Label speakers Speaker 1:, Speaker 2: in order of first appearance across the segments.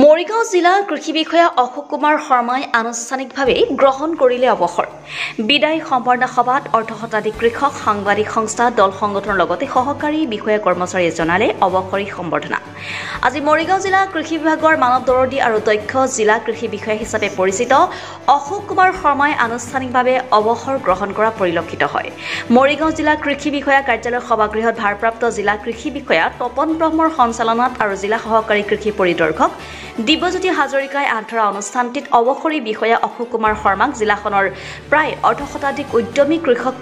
Speaker 1: মৰিগাঁও জিলা কৃষি বিষয়া অশোক কুমাৰ শৰ্মাই আনুষ্ঠানিকভাৱে গ্ৰহণ কৰিলে অৱসৰ। বিদায়ী সম্বৰ্ধনা সভাত অৰ্ধশতাধিক কৃষক, সাংবাদিক সংস্থা, দল সংগঠনৰ লগতে সহকাৰী বিষয়া কৰ্মচাৰীয়ে জনালে অৱসৰী সম্বৰ্ধনা। আজি মৰিগাঁও জিলা কৃষি বিভাগৰ মানৱ দৰদী আৰু দক্ষ জিলা কৃষি বিষয়া হিচাপে পৰিচিত অশোক কুমাৰ শৰ্মাই আনুষ্ঠানিকভাৱে অৱসৰ গ্ৰহণ কৰা পৰিলক্ষিত হয়। মৰিগাঁও জিলা কৃষি বিষয়া কাৰ্যালয়ৰ সভাগৃহত ভাৰপ্ৰাপ্ত জিলা কৃষি বিষয়া তপন ব্ৰহ্মৰ সঞ্চালনাত আৰু জিলা সহকাৰী কৃষি পৰিদৰ্শক দিব্যজ্যোতি হাজৰিকাই আঁত ধৰা অনুষ্ঠানটিত অৱসৰী বিষয়া অশোক কুমাৰ শৰ্মাক জিলাখনৰ প্ৰায় অৰ্ধশতাধিক উদ্যমী কৃষক,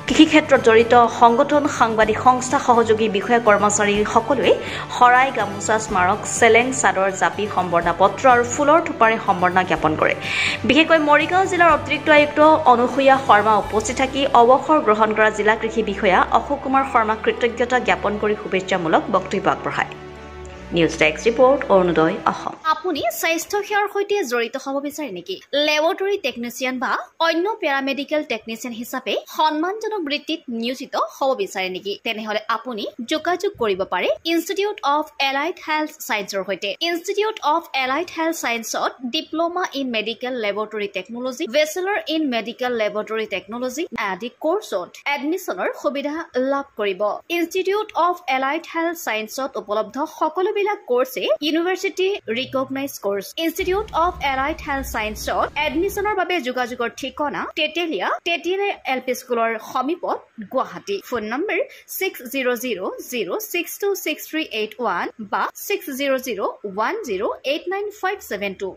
Speaker 1: কৃষি ক্ষেত্ৰত জড়িত সংগঠন, সাংবাদিক সংস্থা, সহযোগী বিষয়া কৰ্মচাৰী সকলোৱে শৰাই, গামোচা, স্মাৰক, চেলেং, চাদৰ, জাপি, সম্বৰ্ধনা পত্ৰ আৰু ফুলৰ থোপাৰে সম্বৰ্ধনা জ্ঞাপন কৰে। বিশেষকৈ মৰিগাঁও জিলাৰ অতিৰিক্ত আয়ুক্ত অনুসূয়া শৰ্মা উপস্থিত থাকি অৱসৰ গ্ৰহণ কৰা জিলা কৃষি বিষয়া অশোক কুমাৰ শৰ্মাক কৃতজ্ঞতা জ্ঞাপন কৰি শুভেচ্ছামূলক বক্তব্য আগবঢ়ায়। News desk report, Arunodoy Assam.
Speaker 2: আপুনি স্বাস্থ্য সেৱাৰ সৈতে জড়িত হ'ব বিচাৰে নেকি? লেবৰেটৰী টেকনিচিয়ান বা অন্য পেৰামেডিকেল টেকনিচিয়ান হিচাপে সন্মানজনক বৃত্তিত নিয়োজিত হ'ব বিচাৰে নেকি? তেনেহলে আপুনি যোগাযোগ কৰিব পাৰে ইনষ্টিটিউট অফ এলাইড হেল্থ ছায়েন্সৰ সৈতে। ইনষ্টিটিউট অফ এলাইড হেল্থ ছায়েন্সত diploma in medical laboratory technology, bachelor in medical laboratory technology আদি কোৰ্চত এডমিশ্যনৰ সুবিধা লাভ কৰিব। ইনষ্টিটিউট অফ এলাইড হেল্থ ছায়েন্সত উপলব্ধ সকলো কোৰ্ছে university recognise course. Institute of allied health ছায়েন্সত এডমিশ্যনৰ বাবে যোগাযোগৰ ঠিকনা তেতেলিয়া LP স্কুলৰ সমীপত, গুৱাহাটী। ফোন নম্বৰ 600006263881 বা 6001089572।